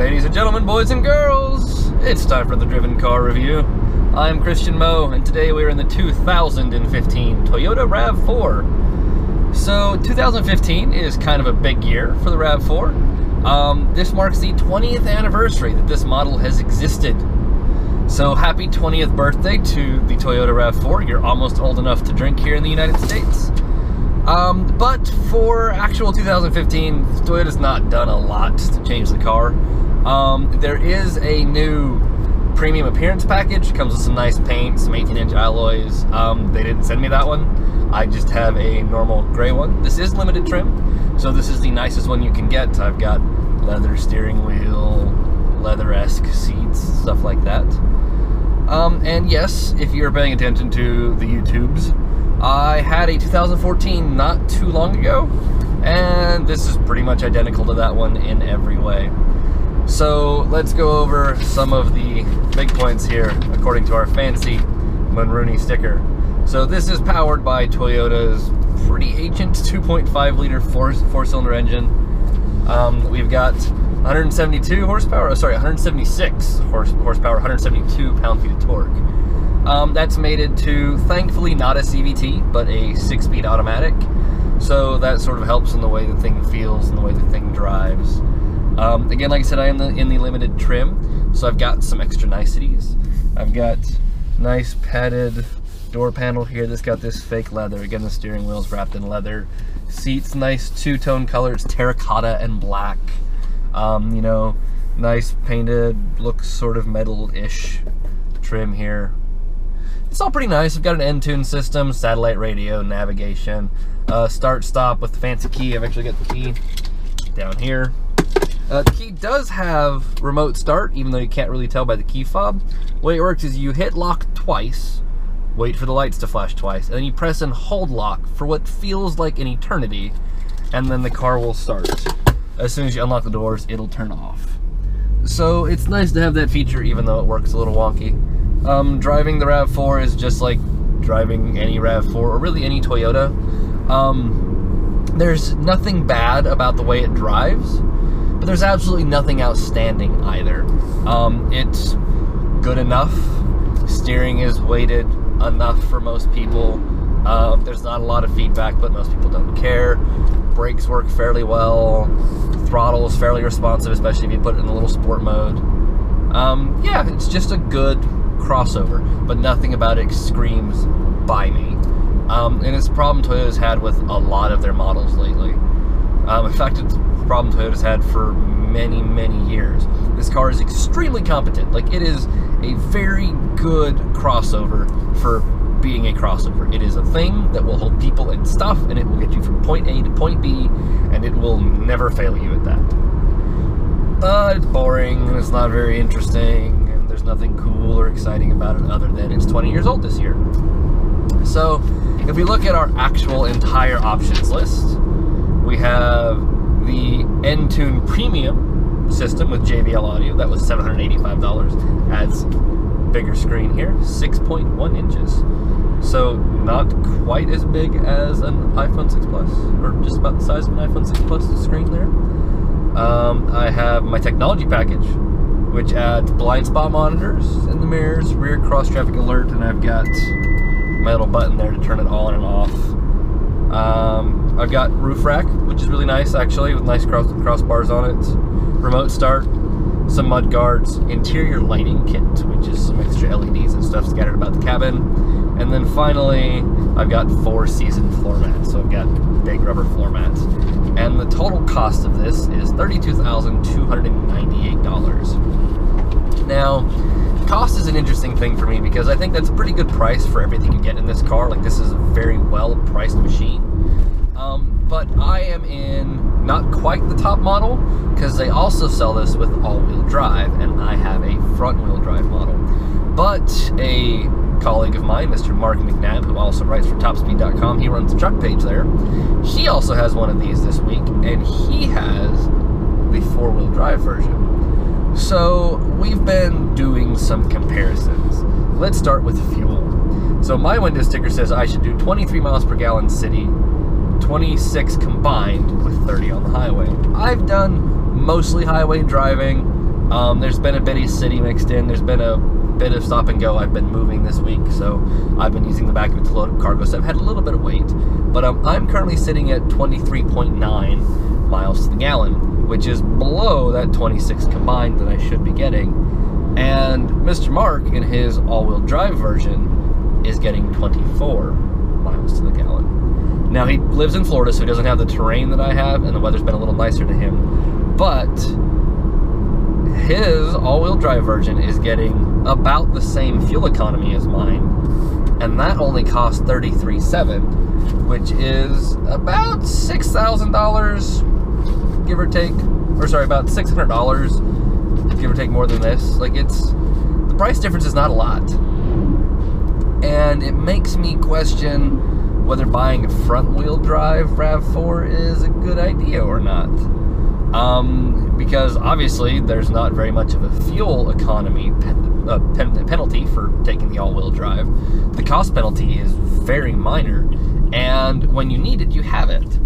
Ladies and gentlemen, boys and girls, it's time for the Driven Car Review. I'm Christian Moe, and today we're in the 2015 Toyota RAV4. So 2015 is kind of a big year for the RAV4. This marks the 20th anniversary that this model has existed. So happy 20th birthday to the Toyota RAV4. You're almost old enough to drink here in the United States. But for actual 2015, Toyota's not done a lot to change the car. There is a new premium appearance package. It comes with some nice paint, some 18-inch alloys. They didn't send me that one. I just have a normal gray one. This is limited trim, so this is the nicest one you can get. I've got leather steering wheel, leather-esque seats, stuff like that. And yes, if you're paying attention to the YouTubes, I had a 2014 not too long ago, and this is pretty much identical to that one in every way. So let's go over some of the big points here according to our fancy Monrooney sticker. So this is powered by Toyota's pretty ancient 2.5 liter four-cylinder engine. We've got 176 horsepower, 172 pound-feet of torque. That's mated to, thankfully, not a CVT, but a 6-speed automatic. So that sort of helps in the way the thing feels and the way the thing drives. Again, like I said, I am in the limited trim, so I've got some extra niceties. I've got nice padded door panel here that's got this fake leather. Again, the steering wheel's wrapped in leather. Seats, nice two-tone colors, terracotta and black. You know, nice painted, looks sort of metal-ish trim here. It's all pretty nice. I've got an N-Tune system, satellite radio, navigation, start-stop with the fancy key. I've actually got the key down here. The key does have remote start, even though you can't really tell by the key fob. The way it works is you hit lock twice, wait for the lights to flash twice, and then you press and hold lock for what feels like an eternity, and then the car will start. As soon as you unlock the doors, it'll turn off. So it's nice to have that feature, even though it works a little wonky. Driving the RAV4 is just like driving any RAV4 or really any Toyota. There's nothing bad about the way it drives, but there's absolutely nothing outstanding either. It's good enough. Steering is weighted enough for most people. There's not a lot of feedback, but most people don't care. Brakes work fairly well. Throttle is fairly responsive, especially if you put it in a little sport mode. Yeah, it's just a good crossover, but nothing about it screams buy me. And it's a problem Toyota's had with a lot of their models lately. In fact, it's a problem Toyota's had for many, many years. This car is extremely competent. Like, it is a very good crossover for being a crossover. It is a thing that will hold people and stuff, and it will get you from point A to point B, and it will never fail you at that. It's boring, and it's not very interesting, and there's nothing cool or exciting about it other than it's 20 years old this year. So, if we look at our actual entire options list, we have the N-Tune Premium system with JBL audio. That was $785. Adds bigger screen here, 6.1 inches. So not quite as big as an iPhone 6 Plus, or just about the size of an iPhone 6 Plus screen there. I have my technology package, which adds blind spot monitors in the mirrors, rear cross traffic alert, and I've got my little button there to turn it on and off. I've got roof rack, which is really nice actually, with nice crossbars on it. Remote start, some mud guards, interior lighting kit, which is some extra LEDs and stuff scattered about the cabin. And then finally, I've got 4-season floor mats, so I've got big rubber floor mats. And the total cost of this is $32,298. Now, cost is an interesting thing for me because I think that's a pretty good price for everything you get in this car. Like, this is a very well-priced machine. But I am in not quite the top model because they also sell this with all-wheel drive, and I have a front-wheel drive model. But a colleague of mine, Mr. Mark McNabb, who also writes for topspeed.com, he runs the truck page there. He also has one of these this week, and he has the four-wheel drive version. So we've been doing some comparisons. Let's start with fuel. So my window sticker says I should do 23 miles per gallon city, 26 combined with 30 on the highway. I've done mostly highway driving. There's been a bitty city mixed in. There's been a bit of stop and go. I've been moving this week, so I've been using the back of it to load up cargo, so I've had a little bit of weight. But I'm currently sitting at 23.9 miles to the gallon, which is below that 26 combined that I should be getting. And Mr. Mark, in his all-wheel drive version, is getting 24 miles to the gallon. Now, he lives in Florida, so he doesn't have the terrain that I have, and the weather's been a little nicer to him. But his all-wheel drive version is getting about the same fuel economy as mine, and that only costs $33,700, which is about $6,000, give or take, or sorry, about $600, give or take, more than this. Like, the price difference is not a lot, and it makes me question whether buying a front-wheel drive RAV4 is a good idea or not. Because obviously there's not very much of a fuel economy penalty for taking the all-wheel drive. The cost penalty is very minor, and when you need it, you have it.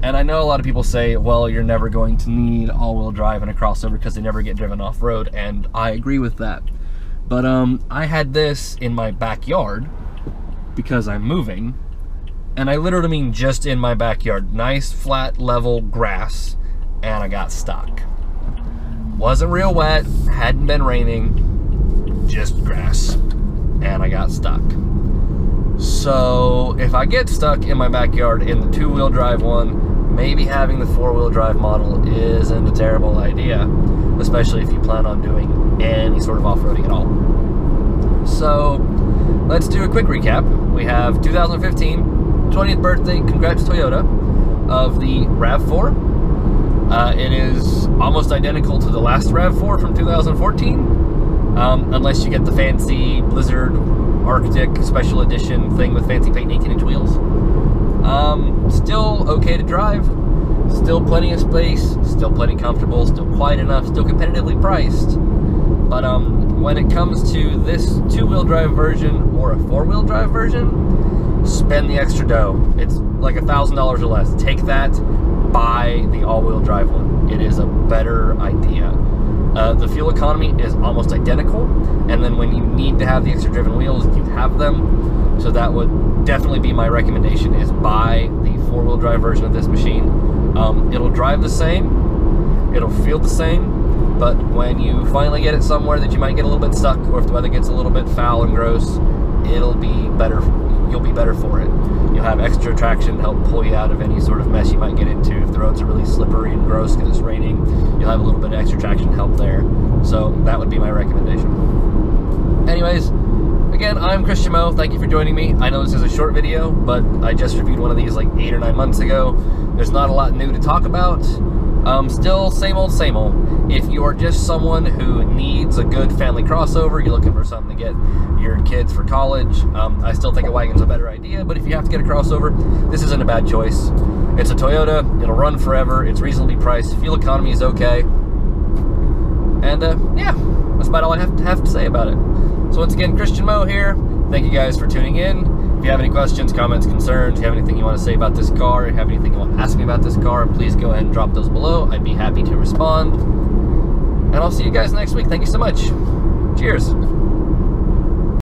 And I know a lot of people say, well, you're never going to need all-wheel drive in a crossover because they never get driven off-road, and I agree with that. But I had this in my backyard because I'm moving, and I literally mean just in my backyard. Nice, flat, level grass, and I got stuck. Wasn't real wet, hadn't been raining, just grass, and I got stuck. So if I get stuck in my backyard in the two-wheel drive one, maybe having the four-wheel drive model isn't a terrible idea, especially if you plan on doing any sort of off-roading at all. So let's do a quick recap. We have 2015, 20th birthday, congrats Toyota, of the RAV4. It is almost identical to the last RAV4 from 2014, unless you get the fancy Blizzard Arctic Special Edition thing with fancy paint and 18-inch wheels. Still okay to drive, still plenty of space, still plenty comfortable, still quiet enough, still competitively priced. But when it comes to this two-wheel drive version or a four-wheel drive version, spend the extra dough. It's like $1,000 or less. Take that, buy the all-wheel drive one. It is a better idea. The fuel economy is almost identical, and then when you need to have the extra driven wheels, you have them. So that would definitely be my recommendation, is buy the four-wheel drive version of this machine. It'll drive the same, it'll feel the same, but when you finally get it somewhere that you might get a little bit stuck, or if the weather gets a little bit foul and gross, it'll be better. You'll be better for it. You'll have extra traction to help pull you out of any sort of mess you might get into. If the roads are really slippery and gross because it's raining, you'll have a little bit of extra traction to help there. So that would be my recommendation. Anyways, again, I'm Christian Mo. Thank you for joining me. I know this is a short video, but I just reviewed one of these like 8 or 9 months ago. There's not a lot new to talk about. Still same old, same old. If you are just someone who needs a good family crossover, you're looking for something to get your kids for college, I still think a wagon's a better idea, but if you have to get a crossover, this isn't a bad choice. It's a Toyota, it'll run forever, it's reasonably priced, fuel economy is okay, and yeah, that's about all I have to say about it. So once again, Christian Mo here. Thank you guys for tuning in. If you have any questions, comments, concerns, you have anything you want to say about this car, you have anything you want to ask me about this car, please go ahead and drop those below. I'd be happy to respond. And I'll see you guys next week. Thank you so much. Cheers.